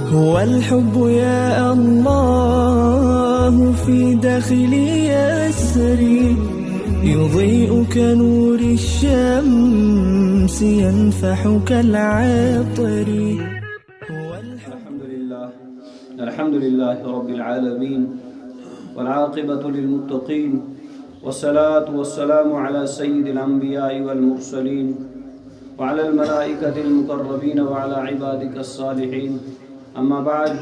هو الحب يا الله في داخلي يسري يضيء كنور الشمس ينفح كالعطر. الحمد لله رب العالمين والعاقبة للمتقين والصلاة والسلام على سيد الأنبياء والمرسلين وعلى الملائكة المقربين وعلى عبادك الصالحين. أما بعد،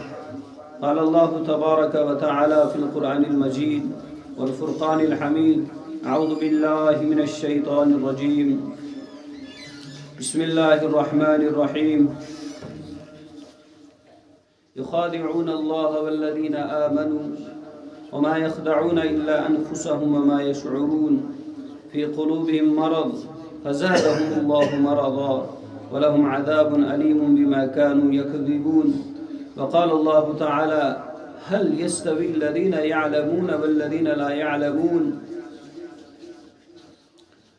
قال الله تبارك وتعالى في القرآن المجيد والفرقان الحميد: أعوذ بالله من الشيطان الرجيم، بسم الله الرحمن الرحيم. يخادعون الله والذين آمنوا وما يخدعون إلا أنفسهم وما يشعرون في قلوبهم مرض فزادهم الله مرضا ولهم عذاب أليم بما كانوا يكذبون. وقال الله تعالى: هل يستوي الذين يعلمون والذين لا يعلمون.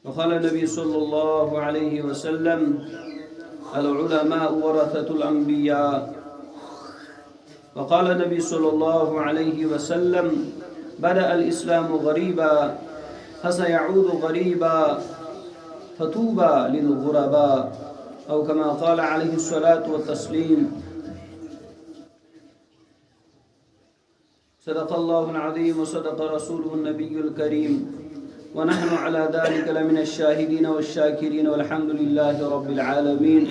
وقال النبي صلى الله عليه وسلم: العلماء ورثة الأنبياء. وقال النبي صلى الله عليه وسلم: بدأ الإسلام غريبا فسيعود غريبا فطوبى للغرباء، أو كما قال عليه الصلاة والتسليم. صدق الله العظيم وصدق رسوله النبي الكريم، ونحن على ذلك لمن الشاهدين والشاكرين، والحمد لله رب العالمين.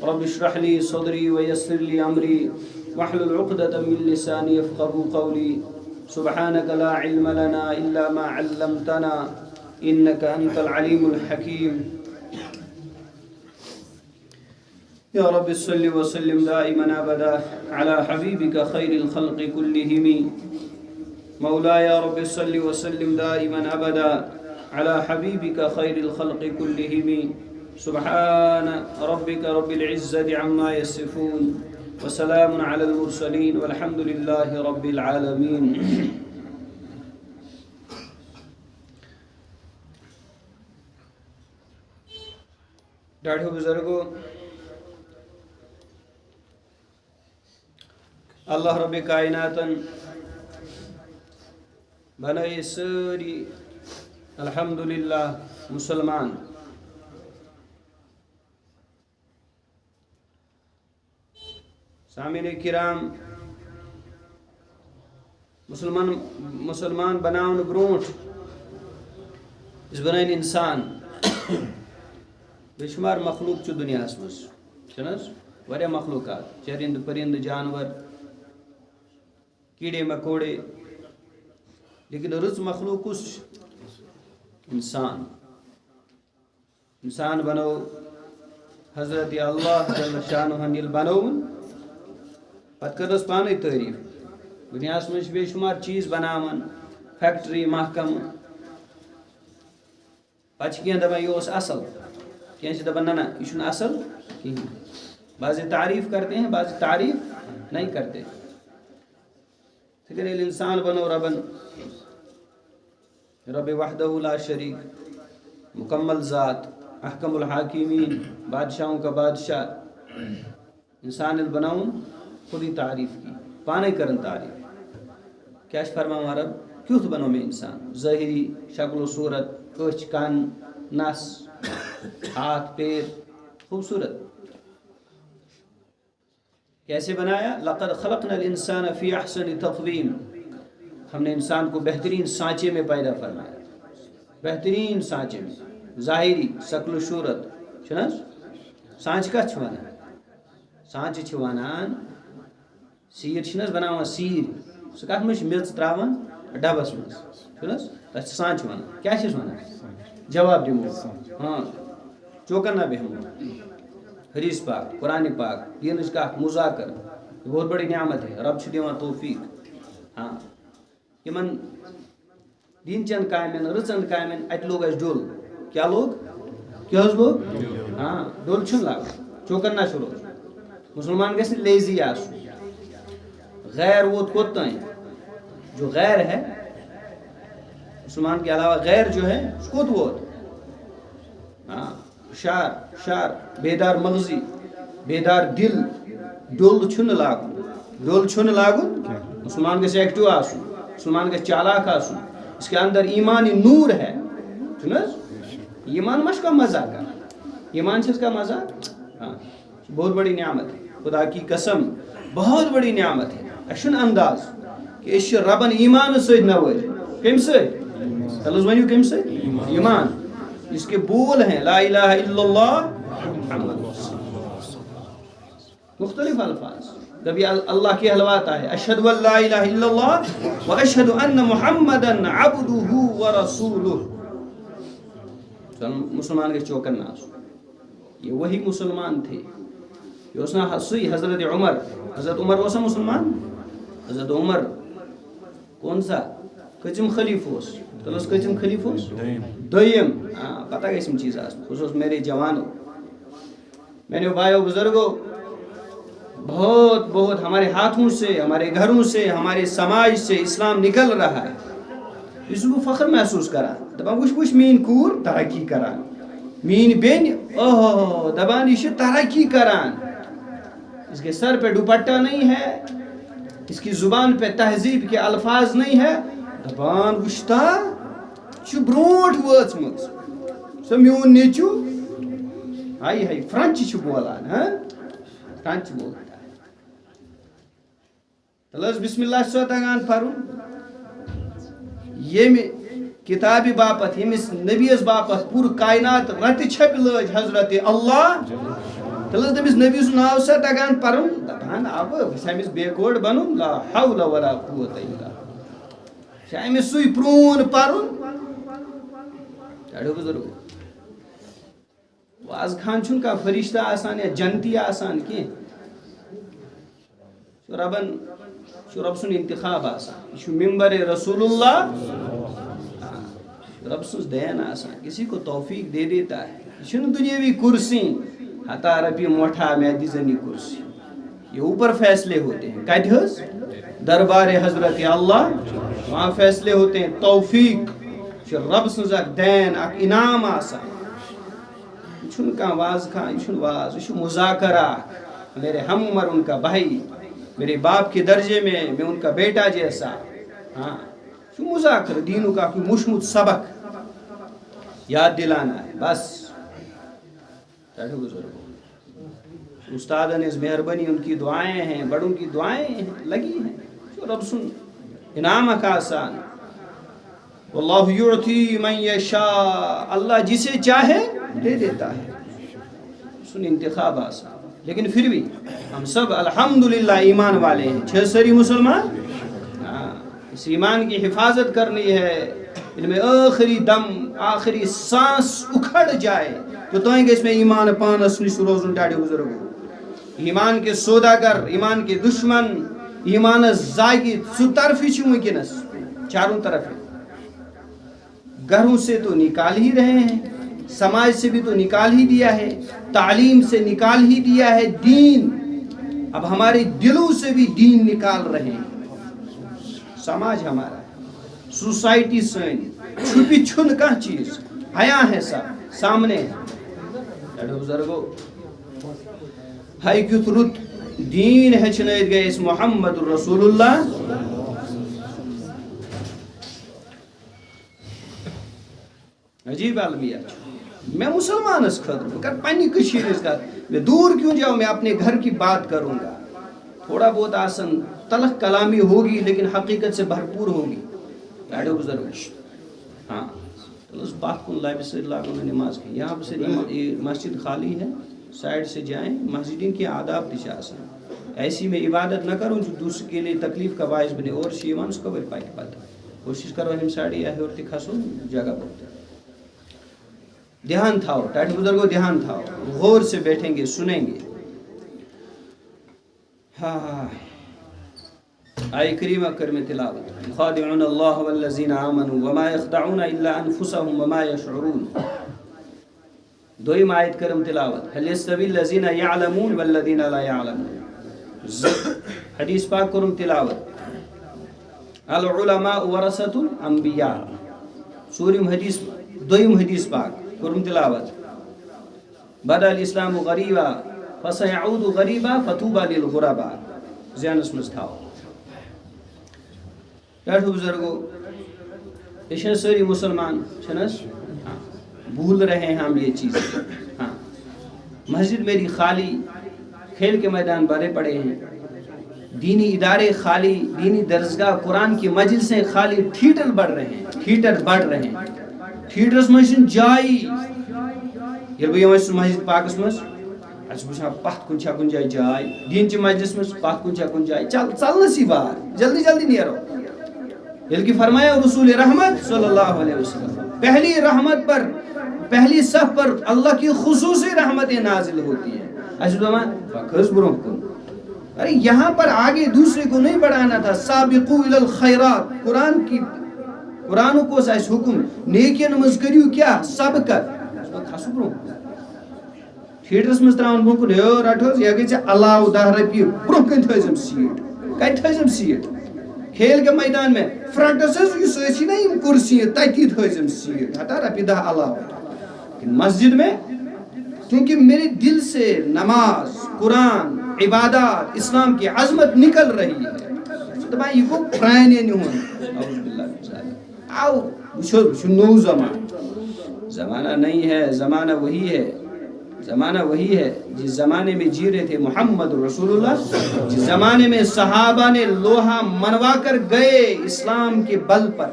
رب اشرح لي صدري ويسر لي أمري واحلل عقدة من لساني يفقهوا قولي. سبحانك لا علم لنا إلا ما علمتنا إنك أنت العليم الحكيم. يا رب صل وسلم دائما أبدا على حبيبك خير الخلق كلهم. مولاي يا رب صل وسلم دائما أبدا على حبيبك خير الخلق كلهم. سبحان ربك رب العزة عما يصفون وسلام على المرسلين والحمد لله رب العالمين. ڈاڑھو بزرگو، اللہ رب کائناتن بنائی ساری الحمدللہ مسلمان. سامعین کرام، مسلمان بناون برونٹ اس بنائن انسان بے شمار مخلوق چھ دنیا مز واریاہ مخلوقات، چرند پرند جانور کیڑے مکوڑے، لیکن رٕژ مخلوق کس انسان بنو حضرت اللہ جل شانہ یل بنون پتہ کرنس پانے تعریف. دنیا مجھ بے شمار چیز بناون، فیکٹری، محکمہ، پتہ کینٛہہ دپان یہ اصل، کینٛہہ دپان نہ یہ اصل کہین. بعض تعریف کرتے ہیں، بعض تعریف نہیں کرتے. لیکن انسان بنو ربن، رب وحدہ لا شریک، مکمل ذات، احکم الحاکمین، بادشاہوں کا بادشاہ. انسان بناؤن خود ہی تعریف کی، پانے کرن تعریف. کیا فرماؤں رب کیوت بنو میں انسان؟ ظاہری شکل و صورت، کچھ، کان، نس، ہاتھ، پیر، خوبصورت. کیسے بنایا؟ لقد خلقنا الانسان فی احسن تقویم. ہم نے انسان کو بہترین سانچے میں پیدا فرمایا، بہترین سانچے میں. ظاہری شکل و صورت چھنس سانچ کا چھوانان، سانچ چھوانان سیر چھنس بناوان سیر، سو کت مجھ مرچ تراوان ڈبس مز چھنس تس سانچ ونان. کیا چھس ونان؟ جواب دمو. ہاں چوکن نہ بہمو. حدیث پاک، قرآن پاک، دینچ کتھ، مذاکر، یہ بہت بڑی نعمت ہے. رب چھ دیوان توفیق. ہاں یمن دین چن کامن، رچن کامن ات لوگ اس ڈول. کیا لوگ؟ کیا لوگ؟ ہاں ڈول چھن لاگ، چوکن نہ شروع. مسلمان گژھِ لیزی آسُن. غیر ووت کوت تائیں؟ جو غیر ہے مسلمان کے علاوہ غیر جو ہے اس کو ووت. ہاں شار بیدار مغزی، بیدار دل، ڈول چھن لاگن مسلمان گژھِ ایکٹیو آسن مسلمان گژھِ چالاک آسن اس کے اندر ایمانی نور ہے ایمان مش کا مذاق ایمان چھس کا مذاق ہاں بہت بڑی نعمت ہے خدا کی قسم بہت بڑی نعمت ہے اشن انداز کہ اس ربن ایمان سۭتۍ نوٲزۍ کمہِ سۭتۍ تلس ؤنِو کمہِ سۭتۍ ایمان اس کے بول ہیں لا الہ الا اللہ محمد مختلف الفاظ کبھی اللہ کہلواتا ہے اشہد ان لا الہ الا اللہ و اشہد ان محمدا عبدہ و رسولہ مسلمان کے چوکن ناس یہ وہی مسلمان تھے یہ اس نا سوئی حضرت عمر وہ سا مسلمان حضرت عمر کون سا کچم خلیفوس تلس کچم خلیفوس دویم پتہ گیسم چیز آسن خصوص میرے جوانوں میرے بھائیوں بزرگوں بہت بہت ہمارے ہاتھوں سے ہمارے گھروں سے ہمارے سماج سے اسلام نکل رہا ہے اس کو فخر محسوس کرا دپان وچ مین کور ترقی کران مین بین اوہ دپان یہ ترقی کران اس کے سر پہ دوپٹہ نہیں ہے اس کی زبان پہ تہذیب کے الفاظ نہیں ہے دپان وشتا برونٹ وچمت سو میون نیچو ہائی ہائی فرنچ بولان ہاں فرنچ بولتا ہے تلس بسم اللہ سو تگان پرن یم کتاب باپت یمس نبیس باپت پور کائنات رت چھپ لج حضرت اللہ تلس تمس نبی سن ناو سا تگان پرن دپان اب امس بیکورڈ بنن لا حول ولا قوت الا امس سوئی پرون پرن اڑو بزرگ واز خان چھن کا فرشتہ آسان یا جنتی آسان کی رب سن انتخاب آسان یہ ممبر رسول اللہ رب سن دین آسان کسی کو توفیق دے دیتا ہے یہ دنیاوی کرسی ہتا ربی موٹھا میں دیزنی کرسی یہ اوپر فیصلے ہوتے ہیں کہتے ہیں دربار حضرت اللہ وہاں فیصلے ہوتے ہیں توفیق رب سن دین اک انعام آسان چھن کا واز کھان چھن واز یہ مذاکرہ میرے ہم عمر ان کا بھائی میرے باپ کے درجے میں ان کا بیٹا جیسا ہاں چھو مذاکرہ دینوں کا کوئی مشمت سبق یاد دلانا ہے بس استاد اس مہربانی ان کی دعائیں ہیں بڑوں کی دعائیں لگی ہیں جو رب سن انعام کا آسان واللہ یعطی من یشاء اللہ جسے چاہے دے دیتا ہے سن انتخاب آسان لیکن پھر بھی ہم سب الحمدللہ ایمان والے ہیں چھ سری مسلمان اس ایمان کی حفاظت کرنی ہے ان میں آخری دم آخری سانس اکھڑ جائے تو توہیں کہ اس میں ایمان پانس نش روزن ڈاڑی بزرگو ایمان کے سوداگر ایمان کے دشمن ایمان زاگی سو طرفی چھو مکنس چاروں طرف گھروں سے تو نکال ہی رہے ہیں سماج سے بھی تو نکال ہی دیا ہے تعلیم سے نکال ہی دیا ہے دین اب ہمارے دلوں سے بھی دین نکال رہے ہیں سماج ہمارا سوسائٹی سن چھپی چھن کا چیز حیا ہے سب سامنے ہے بزرگو ہائی کیت رت دین ہچنائت گئے اس محمد رسول اللہ عجیب عالمیہ میں مسلمان اس خطر کر پانی کشیر اس کا میں دور کیوں جاؤں میں اپنے گھر کی بات کروں گا تھوڑا بہت آسن تلخ کلامی ہوگی لیکن حقیقت سے بھرپور ہوگی ایڈو بزرگ ہاں اس بات کو اللہ بسر اللہ کو نماز کی یہاں پر مسجد خالی ہے سائڈ سے جائیں مسجدین کی آداب تیچے آسان ایسی میں عبادت نہ کروں جو دوسرے کے لیے تکلیف کا باعث بنے اور شیمان اس کو بھر پائی پاتا کوشش کرو ہم ساڑی آئے اور تکھاسو جگہ بہت ہے دھیان تھاؤ ٹاٹھ بزرگوں دھیان تھاؤ غور سے بیٹھیں گے سنیں گے ہاں آئے کریمہ کرم تلاوت خادعون اللہ والذین آمنوا وما يخدعون الا انفسهم وما يشعرون دوئی آیت کرم تلاوت هل يستوي الذين يعلمون والذين لا يعلمون حدیث پاک کرم تلاوت العلماء ورثة الانبیاء سوریم حدیث دویم حدیث پاک کرم تلاوت بدا الاسلام غریبا فَسَيَعُودُ غَرِيبًا فَطُوبَى لِلْغُرَبَاء ذہنس مز تھاو. ڈاٹو بزرگو یہ ساری مسلمان بھول رہے ہیں ہم یہ چیز. ہاں مسجد میری خالی، کھیل کے میدان بھرے پڑے ہیں، دینی ادارے خالی، دینی درسگاہ قرآن کی مجلسیں خالی، تھیٹر بڑھ رہے ہیں. تھیٹرس مجھ جائی یہ مسجد پاکس مز وچان پتھ کن کن جائے جائے، دین چہ مجلس مز پتھ کن جائے، چلنسی بار جلدی جلدی نیرو. بلکہ فرمایا رسول رحمت صلی اللہ علیہ وسلم پہلی رحمت پر، پہلی صف پر اللہ کی خصوصی رحمتیں نازل ہوتی ہیں. ارے یہاں پر آگے دوسرے کو نہیں بڑھانا تھا. سابقو الی الخیرات، قرآن کو اس حکم نیکین مز کریو کیا سبقت کھسو برونہ. تھیٹرس مز تراؤن برونہ کن یو رٹھوز یہ گئی علاو 10 رۄپیہِ برونہ کن تھٲیزم سیٹ، کتہِ تھٲیزم سیٹ؟ کھیل کے میدان میں فرنٹس سی نا کرسی تتی تھٲیزم سیٹ، ہٹا رۄپیہِ 10 علاو. مسجد میں کیونکہ میرے دل سے نماز، قرآن، عبادات، اسلام کی عظمت نکل رہی ہے. دپان یہ گو پرانے آؤ وچھو نو زمانہ نہیں ہے، زمانہ وہی ہے. زمانہ وہی ہے جس زمانے میں جی رہے تھے محمد رسول اللہ، جس زمانے میں صحابہ نے لوہا منوا کر گئے اسلام کے بل پر.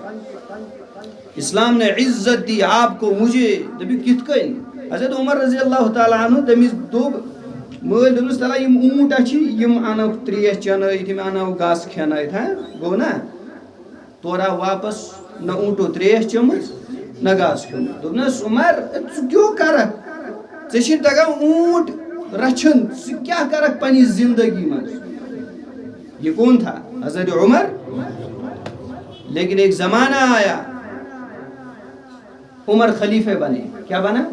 اسلام نے عزت دی آپ کو مجھے. دبی کت کن حضرت عمر رضی اللہ تعالیٰ عنہ دمس دوب مل دمس تعالیٰ یم اونٹ اچھی یم انو تریش چنائت، یم انو گاس کھنائت. ہاں گو نا تورا واپس نہ اونٹو تریش چمت نہ گاس کھنت. دوپنس عمر کیوں کرک ژے تگان اونٹ رچھن، کیا کرک پنی زندگی مز. یہ کون تھا؟ حضرت عمر. لیکن ایک زمانہ آیا عمر خلیفہ بنے. کیا بنا؟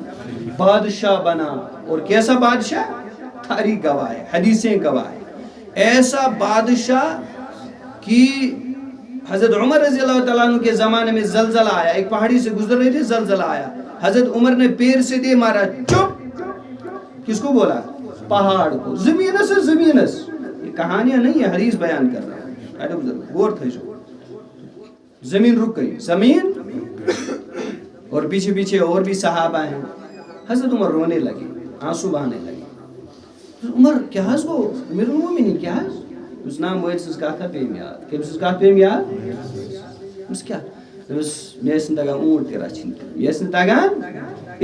بادشاہ بنا. اور کیسا بادشاہ؟ تاریخ گواہ ہے، حدیثیں گواہ ہے. ایسا بادشاہ کہ حضرت عمر رضی اللہ تعالیٰ عنہ کے زمانے میں زلزلہ آیا. ایک پہاڑی سے گزر رہے تھے، زلزلہ آیا. حضرت عمر نے پیر سے دے مارا، چپ. کس کو بولا؟ پہاڑ کو. زمینس زمینس. یہ کہانیاں نہیں ہے، حدیث بیان کر رہا ہے. غور تھے جو زمین رک گئی، زمین. اور پیچھے پیچھے اور بھی صحابہ ہیں. حضرت عمر رونے لگے، آنسو بہانے لگے. عمر کیا حض گو امیر المومنین کیا حض؟ اس نام مویل سز کہا تھا پیم یاد. کیا سز کہا پیم یاد؟ اس کیا؟ میں سن تگان اونٹ تیرا چھنتے، میں سن تگان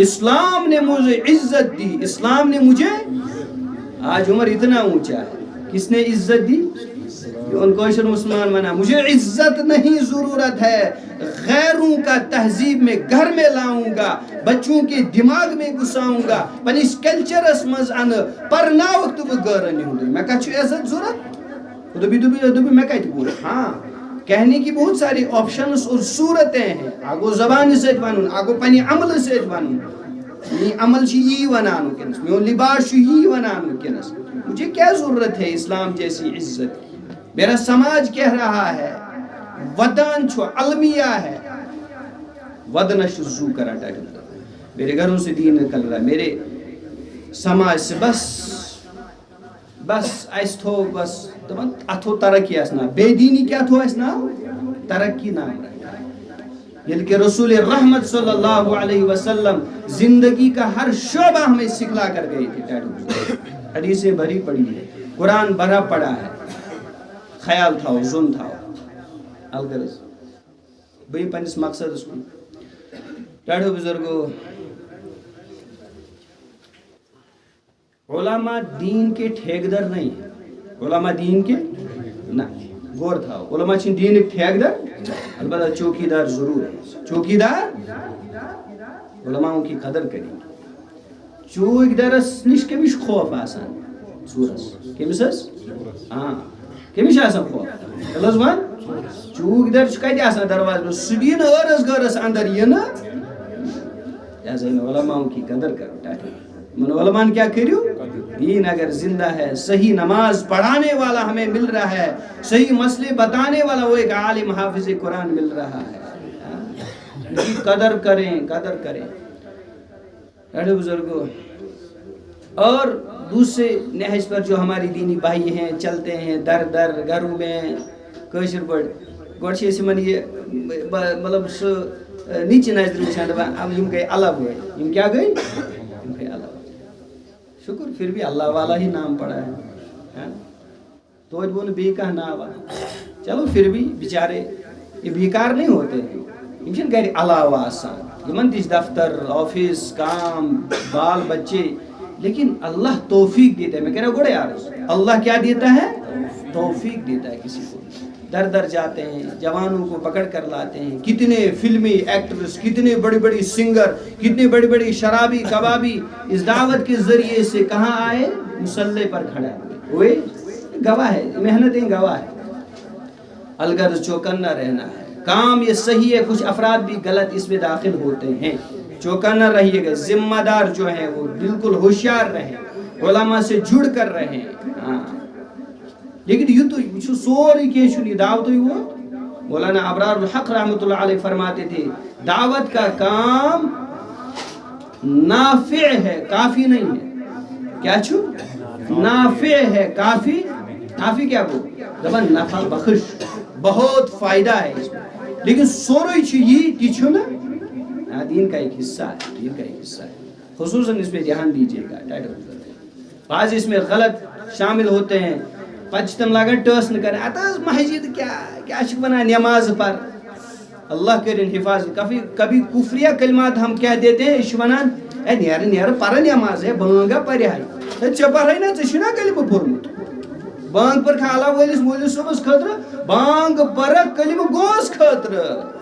اسلام نے مجھے عزت دی، اسلام نے مجھے. آج عمر اتنا اونچا ہے، کس نے عزت دی؟ ان کوشر مسلمان منا. مجھے عزت نہیں ضرورت ہے، غیروں کا تہذیب میں گھر میں لاؤں گا، بچوں کے دماغ میں گھساؤں گا، پنس کلچرس مز ان پرنا وقت وہ گھر نہیں. میں کہا چھو عزت ضرورت؟ دبی میں کہتی بول. ہاں کہنے کی بہت ساری آپشنز اور صورتیں ہیں. آگو زبان سے ونن، آگو پنی عمل سے ونن. یہ عمل چھ یہ ونان ونکس، میون لباس چھ یہ ونان ونکس. مجھے کیا ضرورت ہے اسلام جیسی عزت کی؟ میرا سماج کہہ رہا ہے، ودان چھو المیہ ہے، ودنش زو کرا ٹائٹل. میرے گھروں سے دین نکل رہا ہے، میرے سماج سے بس ایس تھو بس اتھو ترقی اسنا. بے دینی کیا تھو اسنا؟ ترقی نام. بلکہ رسول رحمت صلی اللہ علیہ وسلم زندگی کا ہر شعبہ ہمیں سکھلا کر گئی تھی. حدیثیں بھری پڑی ہے، قرآن بھرا پڑا ہے. خیال تھا، ظن تھا. الغرض بھئی پنس مقصد اس کو ڈاڑھو بزرگو. علماء دین کے ٹھیکدر نہیں ہیں. علماء دین کے نہ غور تھا. علماء چھن دین کے ٹھیکدر، البتہ چوکیدار ضرور ہے. چوکیدار علماءوں کی قدر کریں. چوکیدارس نش کمش خوف آسان سورس کمس ہاں کمش آسان خوف لزوان چوکیدار کتہ آسان دروازہ میں سدین ارس گرس اندر یہ نا. لہذا ان علماءوں کی قدر کرو. من علماء کیا کریو؟ دین اگر زندہ ہے، صحیح نماز پڑھانے والا ہمیں مل رہا ہے، صحیح مسئلے بتانے والا وہ ایک عالم حافظ قرآن مل رہا ہے. ان کی قدر کریں، قدر کریں. بزرگو اور دوسرے نہج پر جو ہماری دینی بھائی ہیں چلتے ہیں در در گھروں میں کاشر پڑ گوڑ چھ اسمن یہ مطلب سو نیچے نظر وچھان دپان اب یم گئی الگ ہوئے یم کیا گئی یم گئی الگ شکر پھر بھی اللہ والا ہی نام پڑا ہے توج بول بی کا نام چلو پھر بھی بیچارے یہ بیکار نہیں ہوتے یم چھن گھر علاوہ آسان یمن تہ دفتر آفس کام بال بچے لیکن اللہ توفیق دیتا ہے. میں کہہ رہا ہوں گوڑے یار اللہ کیا دیتا ہے توفیق دیتا ہے کسی کو در در جاتے ہیں جوانوں کو پکڑ کر لاتے ہیں کتنے فلمی ایکٹرز کتنے بڑی بڑی سنگر کتنے بڑی بڑی شرابی کبابی اس دعوت کے ذریعے سے کہاں آئے مسلح پر کھڑا ہوئے گواہ ہے محنتیں گواہ ہے. الغرض چوکنا رہنا ہے کام یہ صحیح ہے کچھ افراد بھی غلط اس میں داخل ہوتے ہیں چوکنا رہیے گا ذمہ دار جو ہیں وہ بالکل ہوشیار رہیں علماء سے جڑ کر رہیں لیکن یہ تو سوری کیشن یہ دعوت ہوئی وہ مولانا ابرار الحق رحمۃ اللہ علیہ فرماتے تھے دعوت کا کام نافع ہے کافی نہیں ہے کیا چھو نافع ہے کافی کیا کو زبان نفع بخش بہت فائدہ ہے اس میں لیکن سوری یہ چھو نا دین کا ایک حصہ ہے خصوصاً اس میں دھیان دیجیے گا بعض اس میں غلط شامل ہوتے ہیں پچتم لگا ٹس نہ کریں اتاز مسجد کیا بنا نماز پر اللہ کریں حفاظت کبھی کفریہ کلمات ہم کہہ دیتے ہیں ونان نیر پر نماز ہے بانگا پریائی چپر نا ژھنا کلمہ پورمت بانگ پر کھالا ولس مولس صبح خطر بانگ پر کلمہ گوس خطر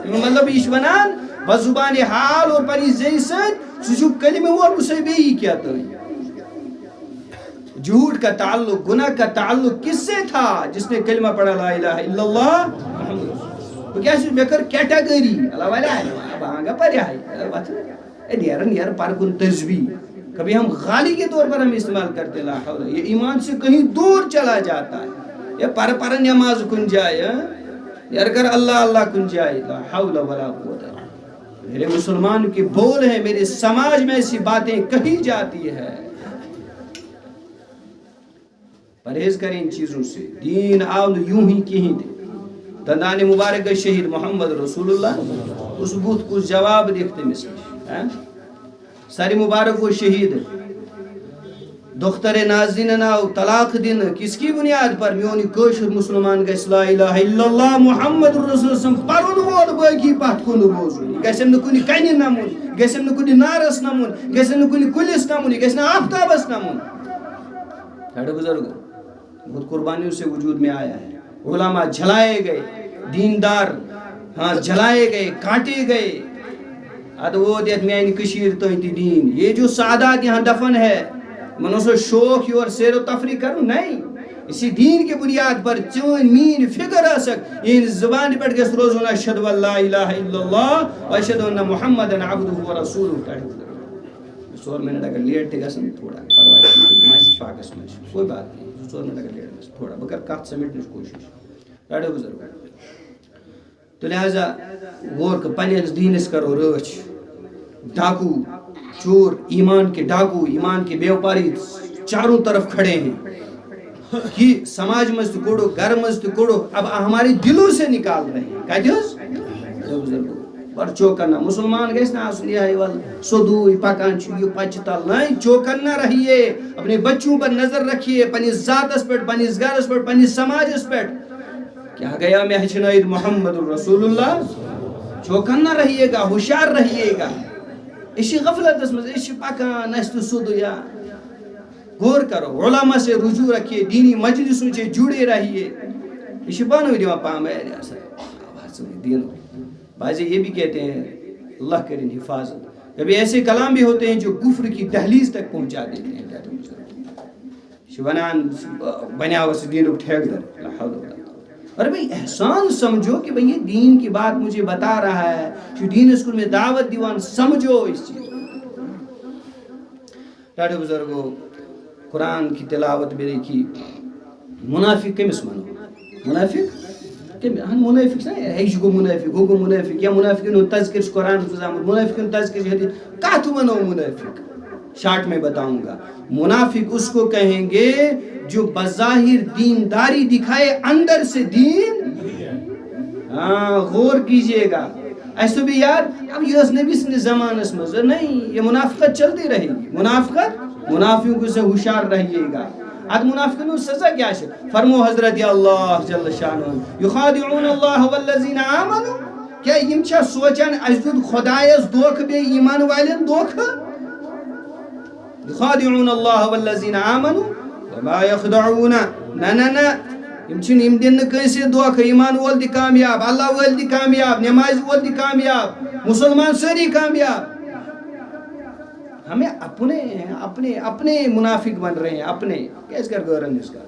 مطلب یہ ونان بزبان حال اور پنی زی سن سہ کلمہ وول اسے بیٚیہِ کیا تو جھوٹ کا تعلق گناہ کا تعلق کس سے تھا جس نے کلمہ پڑھا لا الہ الا اللہ تو کیا میں کر کیٹیگری اللہ والا بانگا پر ہے نیر پر کن تسبیح کبھی ہم غالی کے طور پر ہم استعمال کرتے لا حول یہ ایمان سے کہیں دور چلا جاتا ہے یہ پر نماز کن جائے یار کر اللہ اللہ کن جائے لا حول ولا قوت میرے مسلمان کے بول ہیں میرے سماج میں ایسی باتیں کہی جاتی ہے پرہیز کریں ان چیزوں سے دین آؤ یوں ہی کہیں دے دندان مبارک شہید محمد رسول اللہ اس بوت کو جواب دیکھتے مثل ساری مبارک وہ شہید دختر نازنین ناو طلاق دن کس کی بنیاد پر میونی کوشر مسلمان گیس لا الہ الا اللہ محمد رسول اللہ پرون وول باقی پات کن روزو گیسم نکنی کنی نمون گیسم نکنی نارس نمون گیسم نکنی کلس نمون گیسم آفتابس نمون تھوڑے بزرگوں بہت قربانیوں سے وجود میں آیا ہے علماء جھلائے گئے دیندار جھلائے گئے کاٹے گئے اد وہ دیت میانی کشیر تو دین یہ جو سعادات یہاں دفن ہے منوسو شوق اور سیر و تفریح کروں نہیں اسی دین کے بنیاد پر چون مین فکر آسک ان زبان پر گس روزونا اشہدو اللہ الہ الا اللہ و اشہدو ان محمد عبدہ و رسولہ سور منٹ اگر لیٹ تھے گسن تھوڑا پروائی ماشی پاکس میں کوئی بات نہیں سور منٹ اگر لیٹ گسن تھوڑا بکر کات سمیٹنے کوشش راڑے بزرگ تو لہذا غور کا پنیس دینس کرو رچ ڈاکو چور ایمان کے ڈاکو ایمان کے بیوپاری چاروں طرف کھڑے ہیں کہ سماج مست کوڑو گھر مست کوڑو اب ہمارے دلوں سے نکال رہے ہیں کہا دیوز پر چوکنا مسلمان گیس نا آسن یہ وال سودوئی پاکان چوئی پاچتال نہیں چوکنا رہیے اپنے بچوں پر نظر رکھیے پنی ذات اس پر پنی گھر اس پر پنی سماج اس پر کیا گیا میں حجنائد محمد رسول اللہ چوکنا رہیے گا ہوشیار رہیے گا اسی غفلت اس میں اسی پاکان است سودو یا غور کرو علماء سے رجوع رکھیے دینی مجلسوں سے جڑے رہیے اسی بانوی دیوان پام ہے دین بعضی یہ بھی کہتے ہیں اللہ کریں حفاظت کبھی ایسے کلام بھی ہوتے ہیں جو کفر کی دہلیز تک پہنچا دیتے ہیں شبنان بنیاو سے دین اٹھیک در اور بھئی احسان سمجھو کہ بھئی یہ دین کی بات مجھے بتا رہا ہے جو دین اسکول میں دعوت دیوان سمجھو اس چیز ڈاڑے بزرگو قرآن کی تلاوت میں دیکھی منافق کم اس منو منافق منافق ہے جو منافق ہو منافق یا منافقین تذکر قرآن منافقین تذکر حدیث کاتو منو منافق شارٹ میں بتاؤں گا. منافق اس کو کہیں گے جو بظاہر دینداری دکھائے اندر سے دین. غور کیجئے گا. ایسے بھی یار اب یہ نبی سن زمانس میں نہیں, یہ منافقت چلتی رہے گی. منافقوں سے ہوشیار رہیے گا. اد منافقوں سزا کیا ہے؟ فرمو حضرت اللہ جل شانہ یخادعون اللہ والذین آمنوا. کیا یم چھا سوچان اس دود خدایس دھوکہ بے ایمان والن دھوکہ؟ یخادعون اللہ والذین آمنوا وما یخدعون نا یم دن کیسے دھوکہ. ایمان وول دی کامیاب, اللہ وول دی کامیاب, نماز وول دی کامیاب, مسلمان ساری کامیاب. ہمیں اپنے منافق بن رہے ہیں اپنے. کیس کر گورن اس کا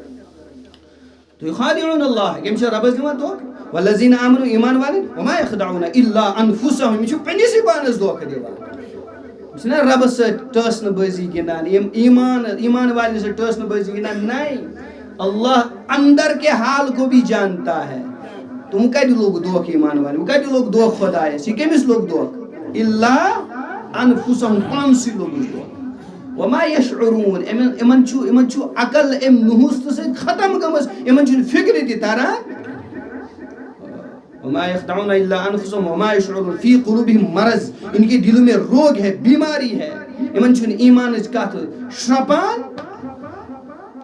تو یخادعون اللہ یم چھا ربس دیوان دھوکہ والذین آمنوا ایمان والن وما یخدعون الا انفسهم یم چھا پنیسی پانس دھوکہ دیوان. اس نے رب سے ٹسن بازی گنان, ایمان والے سے ٹسن بازی گنان. نہیں, اللہ اندر کے حال کو بھی جانتا ہے. تم کدی لوگ دھوکہ ایمان والے, کدی لوگ دھوکہ خدا ہے سی کمس لوگ دھوکہ الا انفسهم پانسی لوگ دھوکہ. وما یشعرون امن چھو عقل ام نحوست سے ختم گمس, امن چھو فکر دی تاران. وما يخدعون الا انفسهم وما يشعرون في قلوبهم مرض. ان کے دلوں میں روگ ہے, بیماری ہے. امن چھن ایمان اس کا شرپان,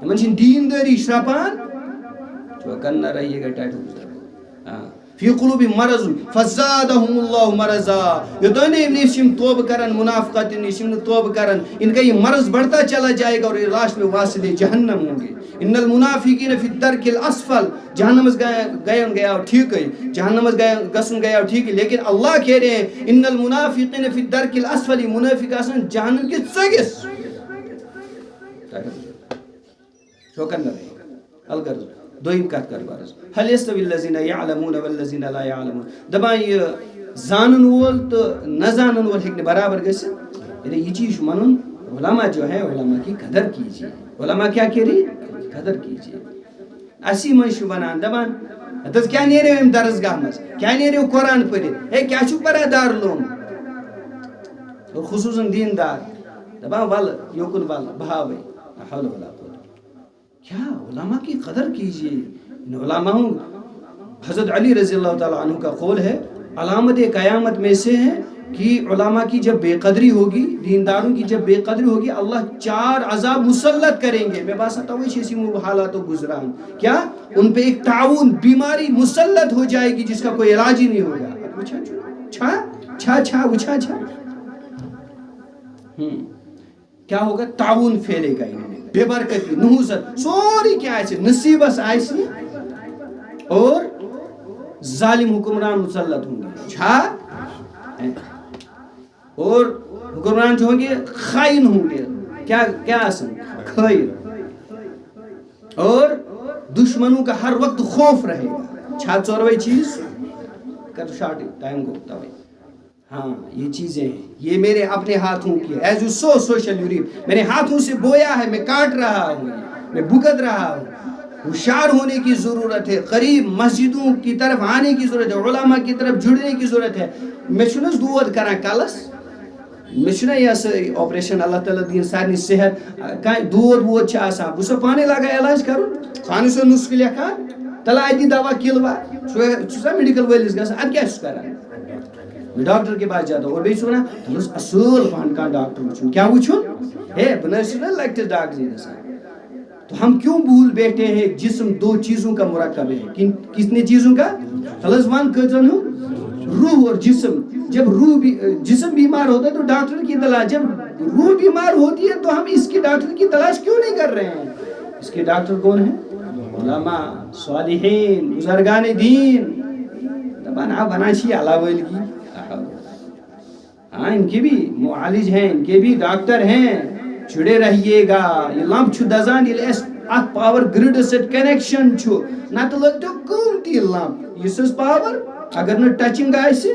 امن چھن دینداری شرپان. جو کرنا رہیے گا ٹائٹل فی قلوبهم مرض فزادهم الله مرضا. یہ دونوں نشم توبہ کرن, منافقت نشم توبہ کرن, ان کا یہ مرض بڑھتا چلا جائے گا اور یہ لاسٹ میں واصل جہنم ہوں گے. ان المنافقین فی الدرک الاسفل. جہنم گیا ٹھیک ہے, جہنم گسن گیا ٹھیک ہے, لیکن اللہ کہہ رہے ہیں ان المنافقین فی الدرک الاسفل. منافق آسن جہنم کے سگس شوکن نہ رہے گا. الغرض دویم کت کر بارس هل يستوي الذين يعلمون والذين لا يعلمون. دبان یہ زانن وول تو نہ زانن وول ہیکہ برابر گژھِ. یعنی یہ چیز منن علماء جو ہے علماء کی قدر کیجیے. علماء کیا کہہ رہی قدر کیجیے. اسی منش بنان دبان دس کیا نیرے ام درسگاہ مز, کیا نیرے قرآن پڑھت, ہے کیا چھو پڑھا دار لوم اور خصوصاً دیندار. دبان ول یوکن ول بہاوے حول ولا قوت. کیا علماء کی قدر کیجئے. ان علماء حضرت علی رضی اللہ تعالیٰ عنہ کا قول ہے علامت قیامت میں سے ہے کہ علماء کی جب بے قدری ہوگی, دینداروں کی جب بے قدری ہوگی, اللہ 4 عذاب مسلط کریں گے. میں بات سکتا ہوں اسی حالاتوں گزران. کیا ان پہ ایک تعاون بیماری مسلط ہو جائے گی جس کا کوئی علاج ہی نہیں ہوگا. چھا کیا ہوگا؟ تعاون پھیلے گا انہیں, بے برکتی, نحوست سوری کیا ایسے نصیبس آئیسی اور ظالم حکمران مسلط ہوں گے. چھا اور حکمران جو ہوں گے خائن ہوں گے. کیا آسن خیر. اور دشمنوں کا ہر وقت خوف رہے گا. چھا چوروئی چیز کر شارٹ ٹائم کو تاوئی. ہاں یہ چیزیں ہیں, یہ میرے اپنے ہاتھوں کی ہے. As you so social you rap, میرے ہاتھوں سے بویا ہے, میں کاٹ رہا ہوں, میں بھگت رہا ہوں. ہوشیار ہونے کی ضرورت ہے, قریب مسجدوں کی طرف آنے کی ضرورت ہے, علماء کی طرف جڑنے کی ضرورت ہے. میں چھنس دعوت کران کلس, میں چھنا یہ آپریشن اللہ تعالیٰ دین سارنی صحت دود وود چھ آسان. بہ سا پانے لگا علاج کرن, خانہ سو نسخہ لیکھان تلا ادی دوا کلوا سا میڈیکل وٲلِس گژھان. اد کیا کران ڈاکٹر کے پاس جاتا ہوں اور بیچ سنا اصول پہن کا ڈاکٹر وچھن. کیا وچھن ہے بناسنا لگتے ڈاکٹر جیسا. تو ہم کیوں بھول بیٹھے ہیں جسم 2 چیزوں کا مرکب ہے. کتنے چیزوں کا؟ تلزمان کتن ہو روح اور جسم. جب جسم بیمار ہوتا ہے تو ڈاکٹر کی تلاش, جب روح بیمار ہوتی ہے تو ہم اس کے ڈاکٹر کی تلاش کیوں نہیں کر رہے ہیں؟ اس کے ڈاکٹر کون ہیں؟ علماء, صالحین, بزرگان دین. دبانا بناشی علاوہ کی. ہاں ان کے بھی معالج ہیں, ان کے بھی ڈاکٹر ہیں. چھڑے رہیے گا. یہ لمپ چھو دزان یہ ات پاور گریڈ سے کنیکشن چھو نہ تو لگ تو قیمتی لمپ یہ سس پاور اگر نہ ٹچنگ آئے.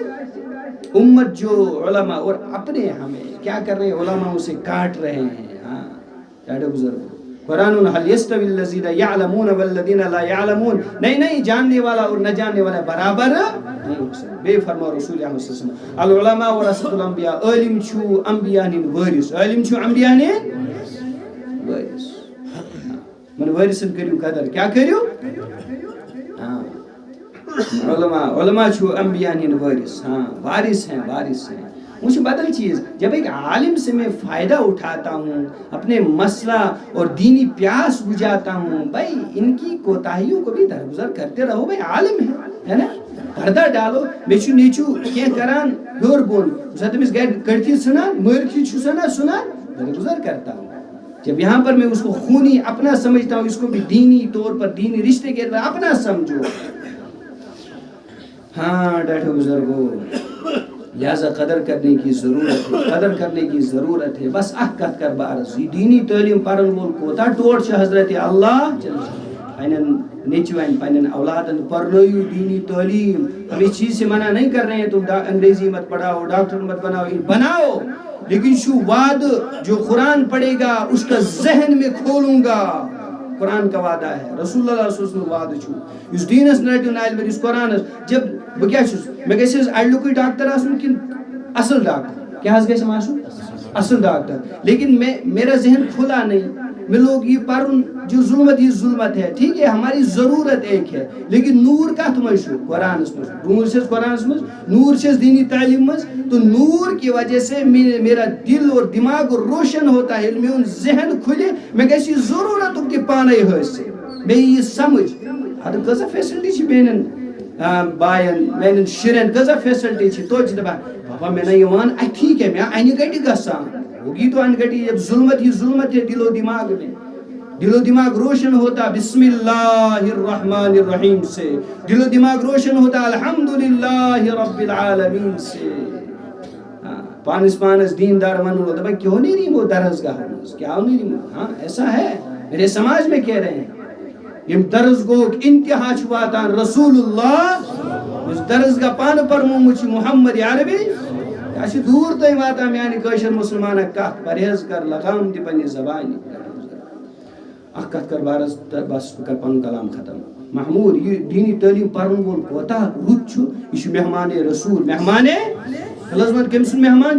امت جو علماء اور اپنے ہمیں کیا کر رہے ہیں, علماء اسے کاٹ رہے ہیں. ہاں ڈاڈا بزرگ قرآن حل یستوی الذین یعلمون والذین لا یعلمون، نہیں جاننے والا اور نہ جاننے والا برابر نہیں ہو سکتا. بے فرما رسول احمد صلی اللہ علیہ وسلم العلماء ورثۃ الانبیاء، عالم چھو انبیاء ہند وارث، عالم چھو انبیاء ہند وارث. من وارثن کریو قدر، کیا کریو؟ علماء چھو انبیاء ہند وارث، ہاں وارث ہیں. مجھے بدل چیز، جب ایک عالم سے میں فائدہ اٹھاتا ہوں، اپنے مسئلہ اور دینی پیاس بجھاتا ہوں، بھائی ان کی کوتاہیوں کو بھی درگزر کرتے رہو. بھائی عالم ہے نا، پردہ ڈالو. میں چھو نیچو کیا کران ہور بون تمس گھر کڑتی سنان مرکی چھو سنان درگزر کرتا ہوں. جب یہاں پر میں اس کو خونی اپنا سمجھتا ہوں، اس کو بھی دینی طور پر دینی رشتے کے اپنا سمجھو. ہاں ڈاٹو بزرگو، لہذا قدر کرنے کی ضرورت ہے. بس کت کر بارز یہ دینی تعلیم پرن وول کوتا ٹوٹ حضرت اللہ پنن نیچوین پنن اولادن پرنیو دینی تعلیم. ہم اس چیز سے منع نہیں کر رہے ہیں تم انگریزی مت پڑھاؤ، ڈاکٹر مت بناؤ، لیکن شو وعد جو قرآن پڑھے گا اس کا ذہن میں کھولوں گا. قرآن کا وعدہ ہے، رسول اللہ صلی اللہ علیہ وسلم وعدہ چھو اس دینس نرٹو نائل میں اس قرآن جب بہ کیا چھس میں گژھس اڑلکوئی ڈاکٹر آسن کن اصل ڈاکٹر کیا حس گژھم آسن اصل ڈاکٹر. لیکن میرا ذہن کھلا نہیں، میں لوگ یہ پڑھن جو ظلمت ہے. ٹھیک ہے ہماری ضرورت ایک ہے، لیکن نور کت مز قرآن نور سے قرآن مز نور سے دینی تعلیم مز. تو نور کی وجہ سے میرا دل اور دماغ روشن ہوتا ہے، میون ذہن کھلے، میں گژھِ ضرورت کہ پانے حاصل میں یہ سمجھ ادھر کزا فیسلٹی بینن بائن میان شرین کزا فیسلٹی تو دپان بابا میں نہ ٹھیک ہے میں ان گٹی گسان ہوگی تو ان گٹی. جب ظلمت ہے دل و دماغ میں، دل و دماغ روشن ہوتا بسم اللہ الرحمن الرحیم سے، دل و دماغ روشن ہوتا الحمدللہ رب العالمین سے. پانس دیندار ونو دپا کیوں نہیں رہی وہ درسگاہ کیا نہیں رہی. ہاں ایسا ہے میرے سماج میں کہہ رہے ہیں یم درسگاہ انتہا واتان رسول اللہ اس درسگاہ پان پر محمد عربی یہ دور تین واتان میانہ قشر مسلمان کت پرہیز کر لگام دی پنہ زبان. کت کر بارس بس کر پن کلام ختم. محمود یہ دینی تعلیم پرن وول کوتا رت یہ مہمان رسول، مہمان لازمت کم سن مہمان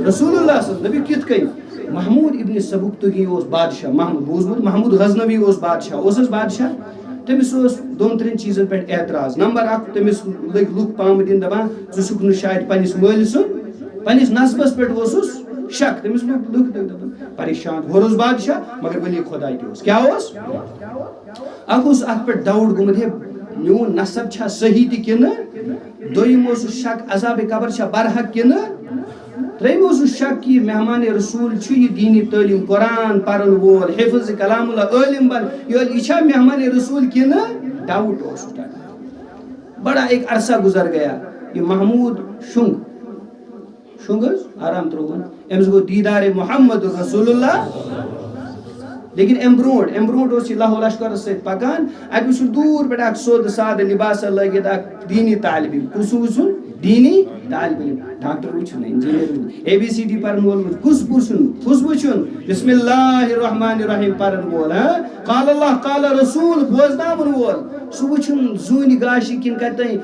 رسول اللہ صلی اللہ علیہ وسلم. کت کن محمود ابن سبکتگی اس بادشاہ، محمود بوزمت محمود غزنوی اس بادشاہ تمس دون ترین چیزن پہ اعتراض. نمبر 1 تمس لگ لوک پام دن دپان ژٕ چھُکھ نہٕ شاید پننس مٲلۍ سُنٛد، پننس نسبس پہ اوسُس شک. تمس لوگ پریشان ہورس بادشاہ مگر ولی خدا تہ کیا اخ ات پہ ڈاؤٹ گومت ہے میون نسب چھا صحیح تہ کنہ، دویم شک عذاب قبر چھا برحق کنہ، تریم شک کہ مہمان رسول یہ دینی تعلیم قرآن پرن وول حفظ کلام اللہ عالم بن یہ چھا مہمان رسول کنہ ڈاؤٹ بڑا. ایک عرصہ گزر گیا، یہ محمود شنگ آرام ترون امس گو دیدار محمد رسول اللہ. لیکن امبروٹ اس لاہور لشکر سے پکان ات وچ دور پہ اک سود سادہ لباس لگت اک دینی طالب علم کس وچن دینی طالب علم ڈاکٹر وچن انجینئر ABCD پرن وول کس وچن بسم اللہ الرحمن الرحیم پرن وول قال اللہ قال رسول بوزناون وول سہ وچن زونی گاشی کن کتیں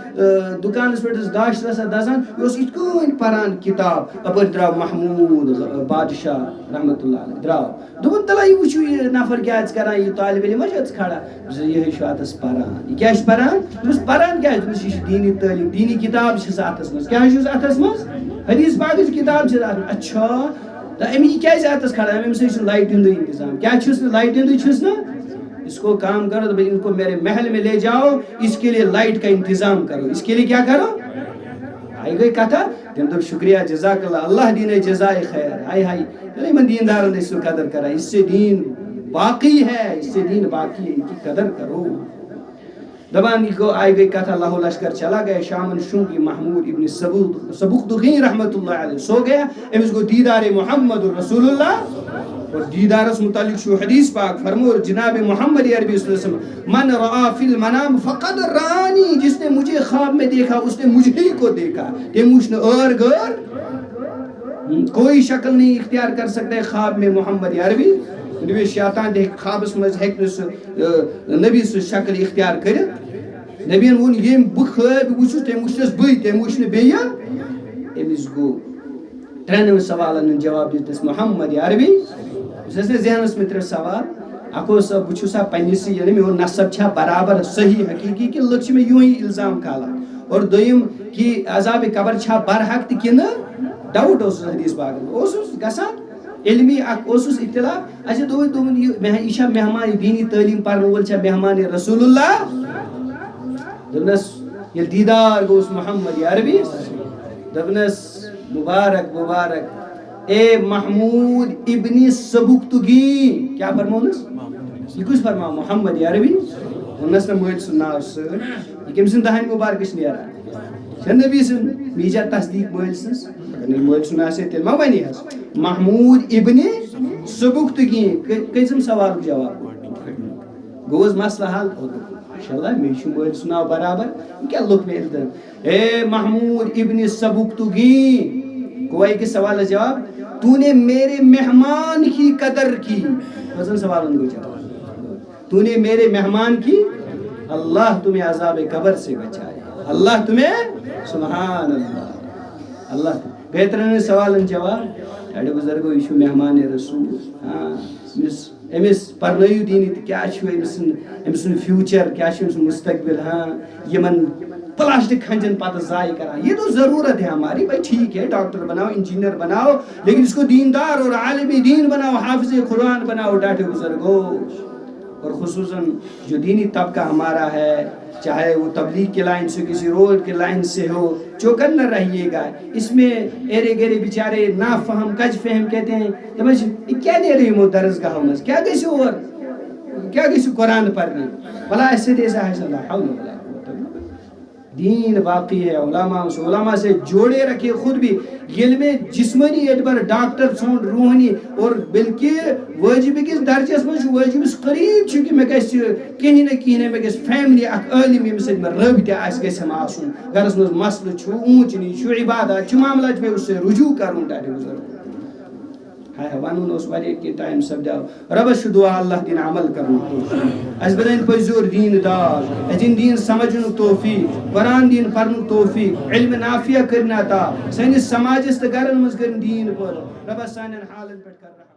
دکانس پہ گاش رسا دزان یہ ات کن پران کتاب اپر درا محمود بادشاہ رحمت اللہ علیہ درا دپن تلا یہ وچو یہ نفر کیا کران یہ طالب علم کھڑا یہ اتس پران یہ کیا پران پران کیا یہ دینی تعلیم دینی کتاب اتس مز کیا اتس مز حدیث پاک کتاب اچھا تو امی کیا اتس کھڑا امس لائٹ ہند انتظام کیا لائٹ ہند نا اس کو کام کرو تو ان کو میرے محل میں لے جاؤ، اس کے لیے لائٹ کا انتظام کرو، اس کے لیے کیا کرو. آئی گئی کتھا تم دپ شکریہ جزاک اللہ اللہ دینے جزائے خیر. ہائی من دیندار نے اس کو قدر کرا، اس سے دین باقی ہے، اس سے دین باقی ہے، ان کی قدر کرو. دبان کو آئی گئی کتھا لاہور لشکر چلا گیا شامن شنگی محمود ابن سبکتگی رحمت اللہ علیہ سو گیا. امس کو دیدار محمد رسول اللہ اور دیدارس متعلق شو حدیث پاک فرمو جناب محمد عربی صلی اللہ علیہ وسلم من رآ فی المنام فقد رانی، جس نے مجھے خواب میں دیکھا اس نے مجھے ہی کو دیکھا. تیموش نے اور غیر کوئی شکل نہیں اختیار کر سکتے خواب میں محمد عربی کُنہِ شیطان تہِ ہیٚکہِ خوابَس منٛز ہیٚکہِ نہٕ سُہ نبی سٕنٛز شکل اختیار کٔرِتھ نبیَن ووٚن ییٚمۍ بہٕ خواب وٕچھُس تٔمۍ وٕچھنَس بٕے تٔمۍ وٕچھ نہٕ بیٚیہِ أمِس گوٚو 93 سوالن ہُنٛد جواب دِتِس محمد عربی یُس ٲسۍ نہٕ ذہنَس منٛز 3 سوال اکھ اوس بہٕ چھُسا پنٛنِسٕے یعنی میون نسب چھا برابر صحیح حقیٖقی کہِ لُکھ چھِ مےٚ یوٗہی اِلزام کھالان اور دوٚیِم کہِ عذابِ قبر چھا برحق تہِ کِنہٕ ڈاوُٹ اوسُس حدیث پاکَس اوسُس گژھان علمی اکھ اوسُس اطلاع اچھا دوٚپُن یہِ چھا مہمان دیٖنی تعلیٖم پرن وول چھا مہمان رسول اللہ دوٚپنَس ییٚلہِ دیٖدار گوٚوُس محمد عربی دوٚپنَس مبارک مبارک اے محمود ابن سبکتگی کیا فرمونس یہ کس فرماو محمد عربی وونس نہٕ مٲلۍ سُنٛد ناو سۭتۍ یہِ کٔمۍ سٕنٛدِ دہانہِ مُبارکہٕ چھِ نیران چھےٚ نبی سٕنٛز میٖجا تصدیٖق مٲلۍ سٕنٛز اگر نہٕ مٲلۍ سُنٛد آسہِ تیٚلہِ ما وَنہِ حظ محمود ابن سبکتگی کٔژِم سوالُک جواب گوٚو حظ مسلہٕ حل ماشاء اللہ مےٚ چھُ مٲلۍ سُنٛد ناو برابر یہِ کیٛاہ لوٚگ مےٚ اِلزام اے محمود ابن سبکتگی گوٚو أکِس سوالس جواب تو نے میرے مہمان کی قدر کی کٔژن سوالن گوٚو جواب تو نے میرے مہمان کی اللہ تمہیں عذاب قبر سے بچائے اللہ تمہیں سبحان اللہ اللہ گٔے 3 سوالن جواب اڑِ بُزرگو یہِ چھُ مہمان رسول أمِس پرنٲیِو دیٖنی تہٕ کیٛاہ چھُ أمۍ سُنٛد فیوٗچر کیٛاہ چھُ أمۍ سُنٛد مستقبل یِمن پلاسٹک کھنجن پتہ ضائع کران یہ تو ضرورت ہے ہماری بھائی ٹھیک ہے ڈاکٹر بناؤ انجینئر بناؤ لیکن اس کو دیندار اور عالم دین بناؤ حافظ قرآن بناؤ ڈاٹے بزرگوں اور خصوصاً جو دینی طبقہ ہمارا ہے چاہے وہ تبلیغ کے لائن سے کسی روڈ کے لائن سے ہو چوکن نہ رہیے گا اس میں ایرے گیرے بیچارے نافہم کج فہم کہتے ہیں کیا دے رہی ہو درسگاہوں میں کیا گیسو اور کیا گیسو قرآن پڑھنے بلا ایسے دیسا ہے صلی اللہ حول ولا دین باقی ہے علماء سے جوڑے رکھے خود بھی علم جسمانی اعتبار ڈاکٹر سون روحانی اور بلکہ واجب کس درجس میں واجب قریب چھ کہ میں کہیں نہ کہیں میں فیملی اخ عالم یم سے رابطہ آس گھم آسن گھرس مز مسئلہ چھ اونچ نیچ عبادات چھ معاملات میں اس سے رجوع کرن ڈاڈی بزرگ ونن اس واریاہ کی ٹائم سپداو ربس چھ دعا اللہ دین عمل کرن اس بدن پزور دین دار اجن دین سمجھن توفیق قرآن دین پرن توفیق علم نافع کرنا عطا سنس سماجس تہ گرن مز کرن دین پر ربس سانن حالن پٹ کر